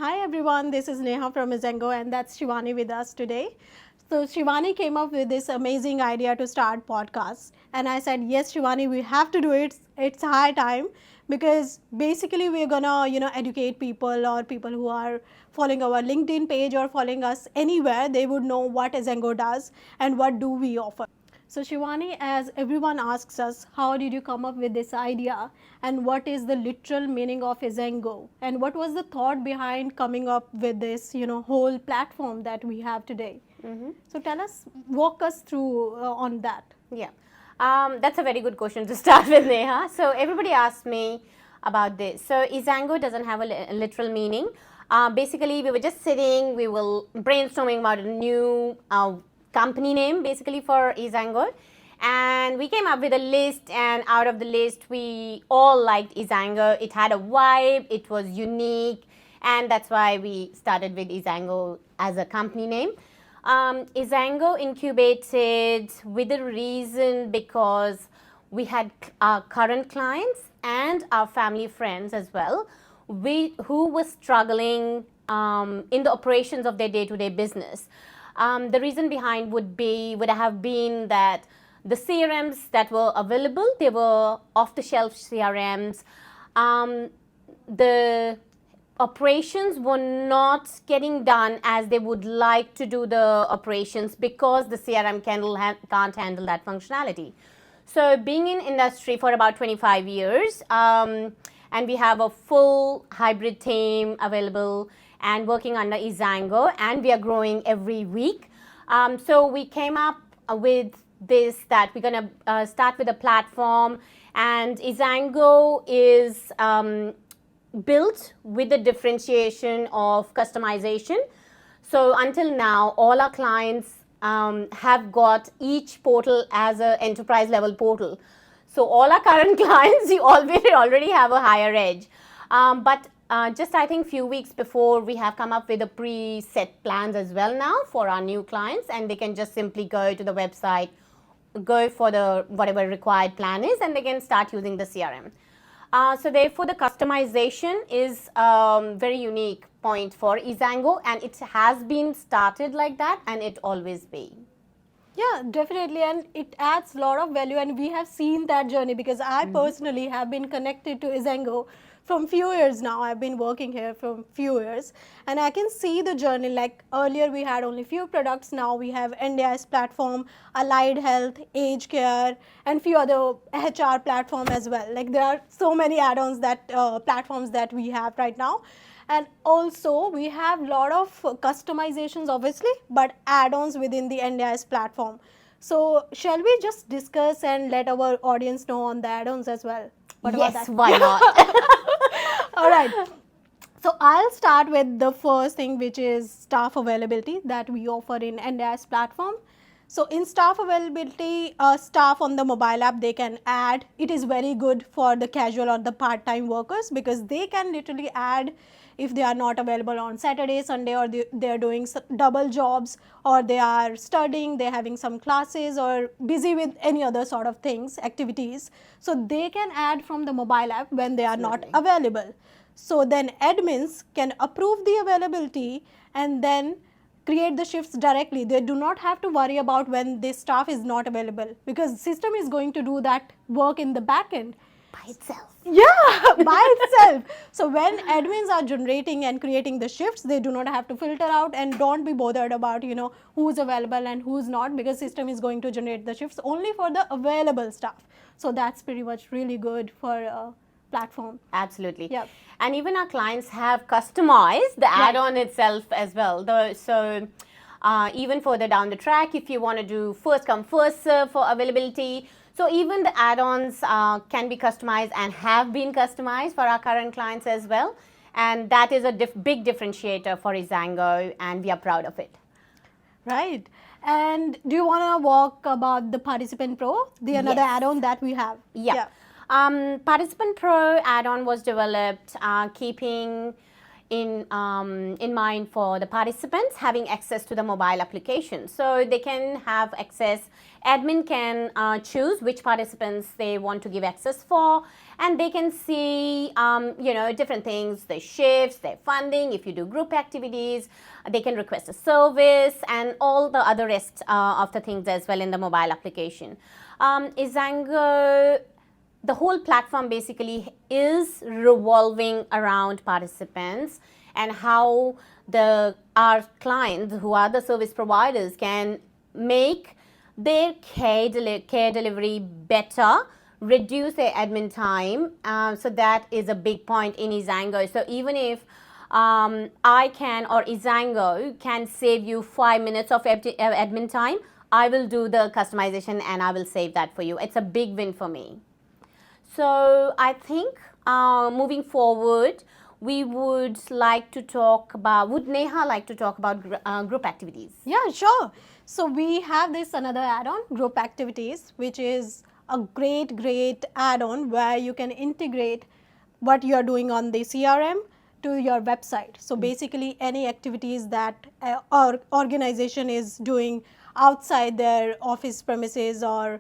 Hi everyone, this is Neha from eZaango and that's Shivani with us today. So Shivani came up with this amazing idea to start podcasts and I said, yes Shivani, we have to do it. It's high time because basically we're gonna, educate people or people who are following our LinkedIn page or following us anywhere, they would know what eZaango does and what do we offer. So Shivani, as everyone asks us, how did you come up with this idea and what is the literal meaning of eZaango and what was the thought behind coming up with this, whole platform that we have today? So tell us, walk us through on that. Yeah, that's a very good question to start with, Neha. So everybody asks me about this. So eZaango doesn't have a literal meaning. Basically, we were just sitting, we were brainstorming about a new company name basically for eZaango, and we came up with a list, and out of the list we all liked eZaango. It had a vibe, it was unique, and that's why we started with eZaango as a company name. eZaango incubated with a reason because we had our current clients and our family friends as well, who were struggling in the operations of their day-to-day business. The reason behind would have been that the CRMs that were available, they were off-the-shelf CRMs. The operations were not getting done as they would like to do the operations because the CRM can't handle that functionality. So being in industry for about 25 years, and we have a full hybrid team available and working under eZaango, and we are growing every week. So we came up with this, that we're going to start with a platform, and eZaango is built with the differentiation of customization. So until now, all our clients have got each portal as an enterprise level portal. So all our current clients, you already have a higher edge. But just I think few weeks before, we have come up with a preset plans as well now for our new clients, and they can just simply go to the website, go for the whatever required plan is, and they can start using the CRM. So therefore, the customization is very unique point for eZaango, and it has been started like that, and it always be. Yeah, definitely, and it adds a lot of value, and we have seen that journey because I personally have been connected to eZaango from few years now. I've been working here from few years, and I can see the journey. Like earlier, we had only few products. Now we have NDIS platform, allied health, age care, and few other HR platform as well. Like there are so many add-ons that platforms that we have right now. And also we have a lot of customizations obviously, but add-ons within the NDIS platform. So shall we just discuss and let our audience know on the add-ons as well? What about that? Why not? All right. So I'll start with the first thing, which is staff availability that we offer in NDIS platform. So in staff availability, staff on the mobile app, they can add. It is very good for the casual or the part-time workers because they can literally add if they are not available on Saturday, Sunday, or they are doing double jobs, or they are studying, they're having some classes, or busy with any other sort of things, activities. So they can add from the mobile app when they are not available. So then admins can approve the availability and then create the shifts directly. They do not have to worry about when the staff is not available because system is going to do that work in the back end. By itself. Yeah, by itself. So when admins are generating and creating the shifts, they do not have to filter out and don't be bothered about, who's available and who's not, because system is going to generate the shifts only for the available staff. So that's pretty much really good for platform. Absolutely. Yeah. And even our clients have customized the add-on itself as well. So even further down the track, if you want to do first come first serve for availability, so even the add-ons can be customized and have been customized for our current clients as well. And that is a big differentiator for eZaango, and we are proud of it. Right. And do you want to talk about the Participant Pro, another add-on that we have? Yeah. Participant Pro add-on was developed keeping in mind for the participants having access to the mobile application. So they can have access, admin can choose which participants they want to give access for, and they can see different things, their shifts, their funding, if you do group activities, they can request a service and all the other rest of the things as well in the mobile application. eZaango, the whole platform basically is revolving around participants and how our clients, who are the service providers, can make their care delivery better, reduce their admin time. So that is a big point in eZaango. So even if I can, or eZaango can save you 5 minutes of admin time, I will do the customization and I will save that for you. It's a big win for me. So I think moving forward, we would like to talk about, would Neha like to talk about group activities? Yeah, sure. So we have this another add-on, group activities, which is a great add-on where you can integrate what you are doing on the CRM to your website. So basically any activities that our organization is doing outside their office premises, or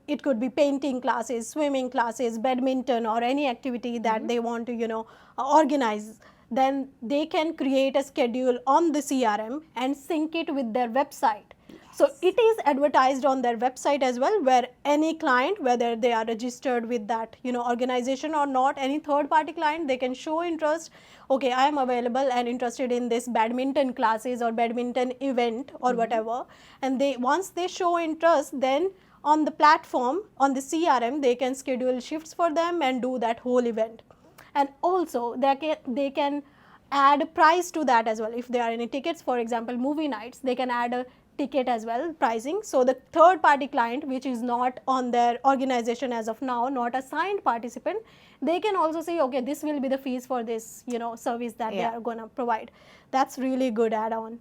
it could be painting classes, swimming classes, badminton, or any activity that they want to organize, then they can create a schedule on the CRM and sync it with their website. So it is advertised on their website as well, where any client, whether they are registered with that organization or not, any third party client, they can show interest. Okay, I am available and interested in this badminton classes or badminton event or whatever, and once they show interest, then on the platform, on the CRM, they can schedule shifts for them and do that whole event. And also they can add a price to that as well. If there are any tickets, for example movie nights, they can add a ticket as well, pricing. So the third party client, which is not on their organization as of now, not a signed participant, they can also say, okay, this will be the fees for this service that they are going to provide. That's really good add-on.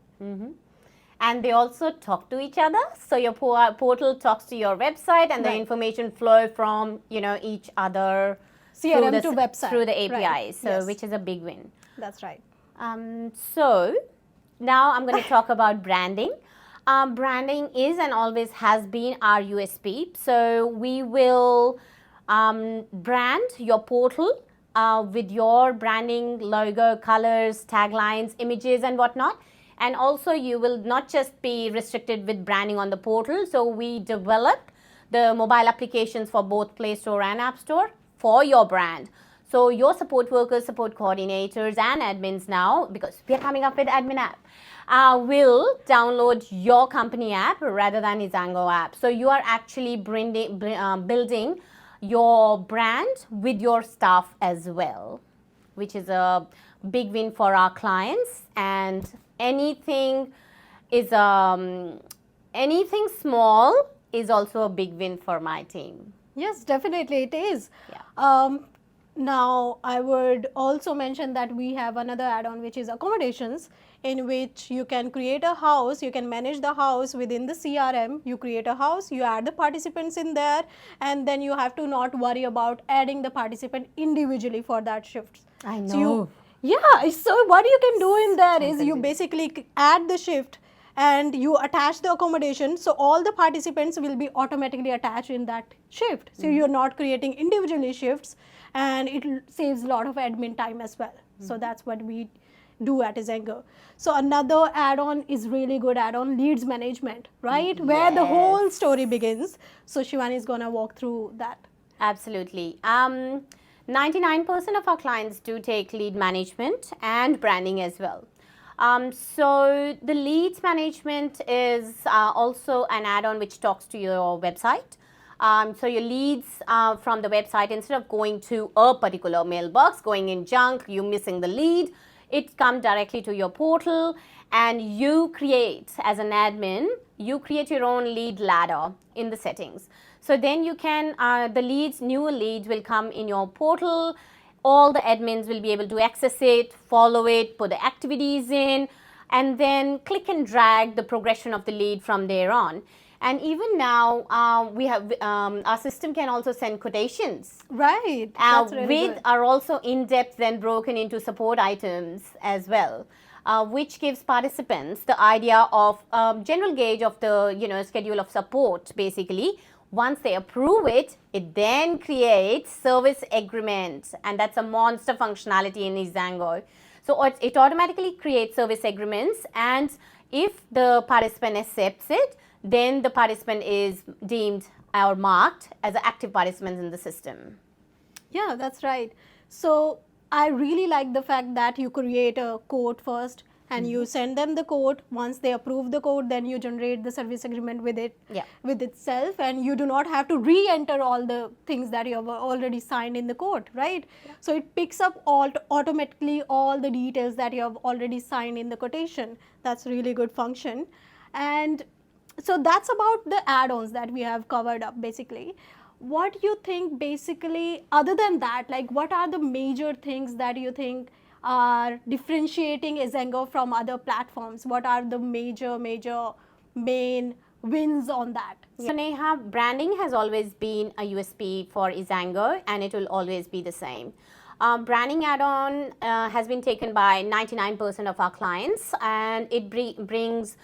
And they also talk to each other. So your portal talks to your website, and the information flow from each other CRM to website through the APIs. Right. So which is a big win. That's right. So now I'm going to talk about branding. Branding is and always has been our USP. So we will brand your portal with your branding logo, colors, taglines, images and whatnot. And also you will not just be restricted with branding on the portal. So we develop the mobile applications for both Play Store and App Store for your brand. So your support workers, support coordinators and admins now, because we are coming up with admin app, will download your company app rather than eZaango app. So you are actually building your brand with your staff as well, which is a big win for our clients. And anything small is also a big win for my team. Yes, definitely it is. Yeah. Now, I would also mention that we have another add-on, which is accommodations, in which you can create a house, you can manage the house within the CRM. You create a house, you add the participants in there, and then you have to not worry about adding the participant individually for that shift. I know. So what you can do in there is you basically add the shift and you attach the accommodation, so all the participants will be automatically attached in that shift. So you're not creating individually shifts, and it saves a lot of admin time as well. So that's what we do at eZaango. So another add-on is really good add-on, leads management, right? Yes. Where the whole story begins. So Shivani is gonna walk through that. Absolutely. 99% of our clients do take lead management and branding as well. So the leads management is also an add-on which talks to your website. So your leads from the website, instead of going to a particular mailbox, going in junk, you missing the lead, it comes directly to your portal, and you create, as an admin, you create your own lead ladder in the settings. So then you can, newer leads will come in your portal. All the admins will be able to access it, follow it, put the activities in, and then click and drag the progression of the lead from there on. And even now, we have our system can also send quotations. Right. That's really With good. are also in depth then broken into support items as well, which gives participants the idea of general gauge of the schedule of support. Basically, once they approve it, it then creates service agreements, and that's a monster functionality in eZaango. So it automatically creates service agreements, and if the participant accepts it, then the participant is deemed or marked as an active participant in the system. Yeah, that's right. So I really like the fact that you create a quote first and you send them the quote. Once they approve the quote, then you generate the service agreement with it, Yeah. with itself, and you do not have to re-enter all the things that you have already signed in the quote, right? So it picks up automatically all the details that you have already signed in the quotation. That's really good function. And so that's about the add-ons that we have covered up basically. What do you think basically, other than that, like what are the major things that you think are differentiating eZaango from other platforms? What are the major main wins on that? So Neha, branding has always been a USP for eZaango, and it will always be the same. Branding add-on has been taken by 99% of our clients, and it brings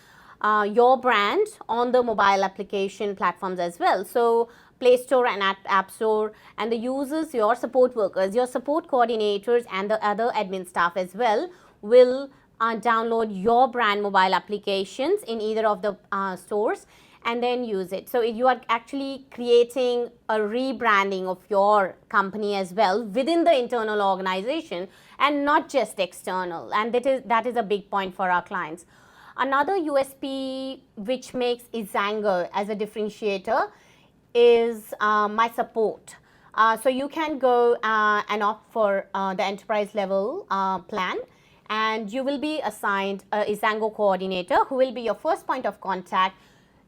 your brand on the mobile application platforms as well. So Play Store and App Store, and the users, your support workers, your support coordinators, and the other admin staff as well will download your brand mobile applications in either of the stores and then use it. So you are actually creating a rebranding of your company as well within the internal organization and not just external. And that is a big point for our clients. Another USP which makes eZaango as a differentiator is my support. So you can go and opt for the enterprise level plan, and you will be assigned a eZaango coordinator who will be your first point of contact.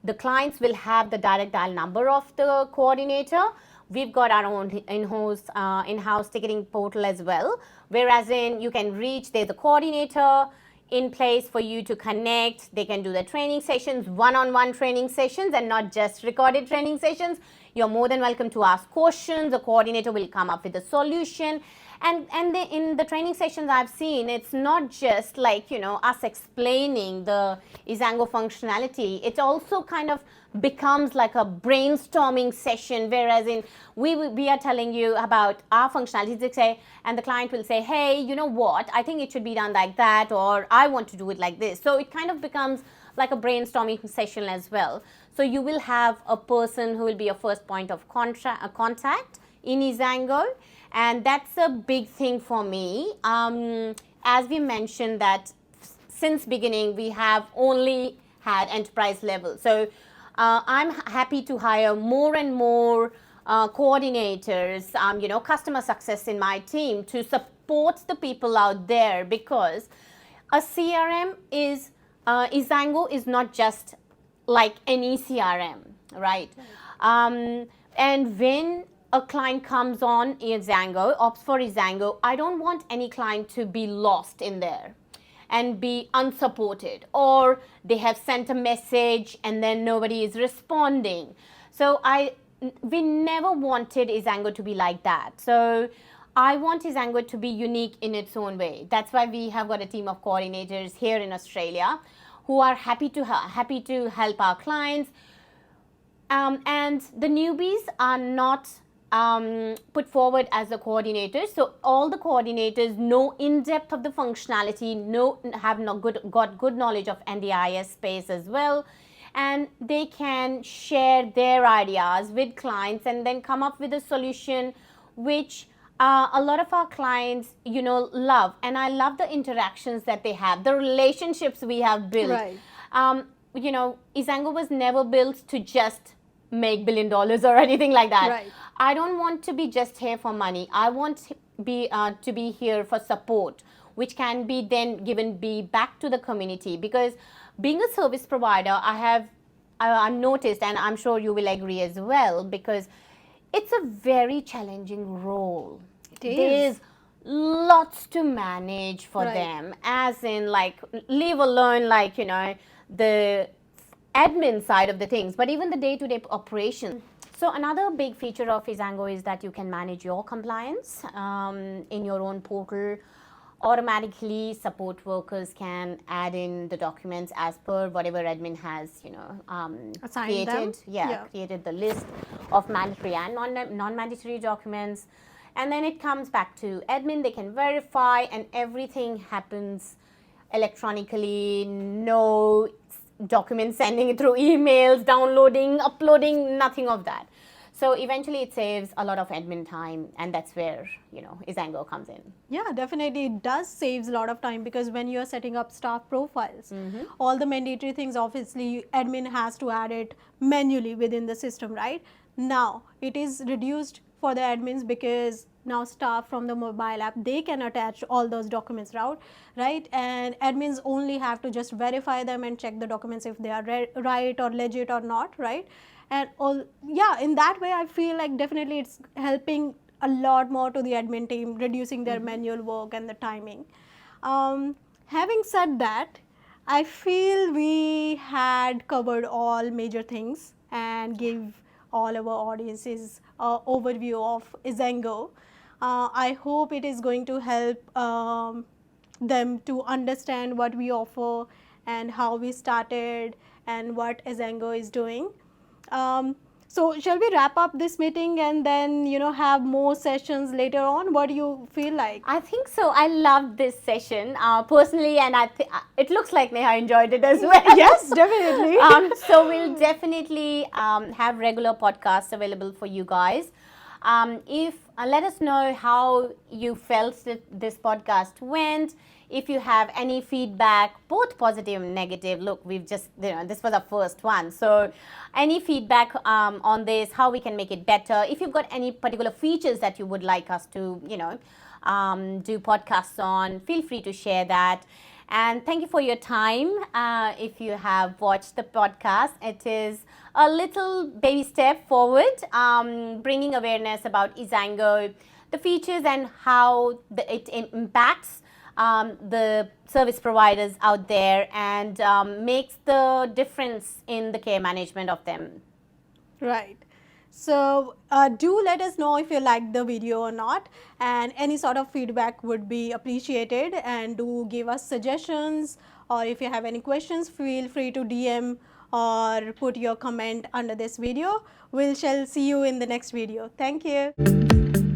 The clients will have the direct dial number of the coordinator. We've got our own in-house ticketing portal as well, whereas you can reach, there's a coordinator in place for you to connect. They can do the training sessions, one-on-one training sessions, and not just recorded training sessions. You're more than welcome to ask questions. The coordinator will come up with a solution. And in the training sessions I've seen, it's not just like, us explaining the eZaango functionality. It also kind of becomes like a brainstorming session, whereas we are telling you about our functionality, and the client will say, hey, you know what, I think it should be done like that, or I want to do it like this. So it kind of becomes like a brainstorming session as well. So you will have a person who will be your first point of contact in eZaango, and that's a big thing for me. As we mentioned that since beginning we have only had enterprise level. So I'm happy to hire more and more coordinators, customer success in my team to support the people out there, because a CRM is, eZaango is not just like any CRM, right? And when a client comes on eZaango, opts for eZaango, I don't want any client to be lost in there and be unsupported, or they have sent a message and then nobody is responding. So we never wanted eZaango to be like that. So I want eZaango to be unique in its own way. That's why we have got a team of coordinators here in Australia who are happy to help our clients. And the newbies are not put forward as the coordinators. So all the coordinators know in depth of the functionality, have got good knowledge of NDIS space as well, and they can share their ideas with clients and then come up with a solution which a lot of our clients, love. And I love the interactions that they have, the relationships we have built. Right. eZaango was never built to just make $1 billion or anything like that. Right. I don't want to be just here for money. I want to be here for support, which can be then given back to the community. Because being a service provider, I've noticed, and I'm sure you will agree as well, because it's a very challenging role. There's lots to manage for them, as in, like, leave alone, like, the admin side of the things, but even the day-to-day operations. So another big feature of eZaango is that you can manage your compliance in your own portal. Automatically, support workers can add in the documents as per whatever admin has, Assigned them. created the list of mandatory and non-mandatory documents. And then it comes back to admin. They can verify, and everything happens electronically. No documents sending it through emails, downloading, uploading, nothing of that. So eventually it saves a lot of admin time, and that's where, eZaango comes in. Yeah, definitely it does saves a lot of time, because when you're setting up staff profiles, all the mandatory things, obviously admin has to add it manually within the system, right? Now it is reduced for the admins, because now staff from the mobile app, they can attach all those documents, right? And admins only have to just verify them and check the documents if they are right or legit or not, right? And in that way I feel like definitely it's helping a lot more to the admin team, reducing their manual work and the timing. Having said that, I feel we had covered all major things and gave all our audiences an overview of eZaango. I hope it is going to help them to understand what we offer and how we started and what eZaango is doing. So shall we wrap up this meeting and then have more sessions later on? What do you feel like? I think so. I loved this session personally, and it looks like Neha enjoyed it as well. Yes, definitely. So we'll definitely have regular podcasts available for you guys. If let us know how you felt this podcast went. If you have any feedback, both positive and negative, look, we've just, this was our first one. So any feedback on this, how we can make it better. If you've got any particular features that you would like us to, do podcasts on, feel free to share that. And thank you for your time. If you have watched the podcast, it is a little baby step forward, bringing awareness about eZaango, the features and how it impacts the service providers out there, and makes the difference in the care management of them. Right. So do let us know if you liked the video or not, and any sort of feedback would be appreciated, and do give us suggestions, or if you have any questions, feel free to DM or put your comment under this video. We shall see you in the next video. Thank you.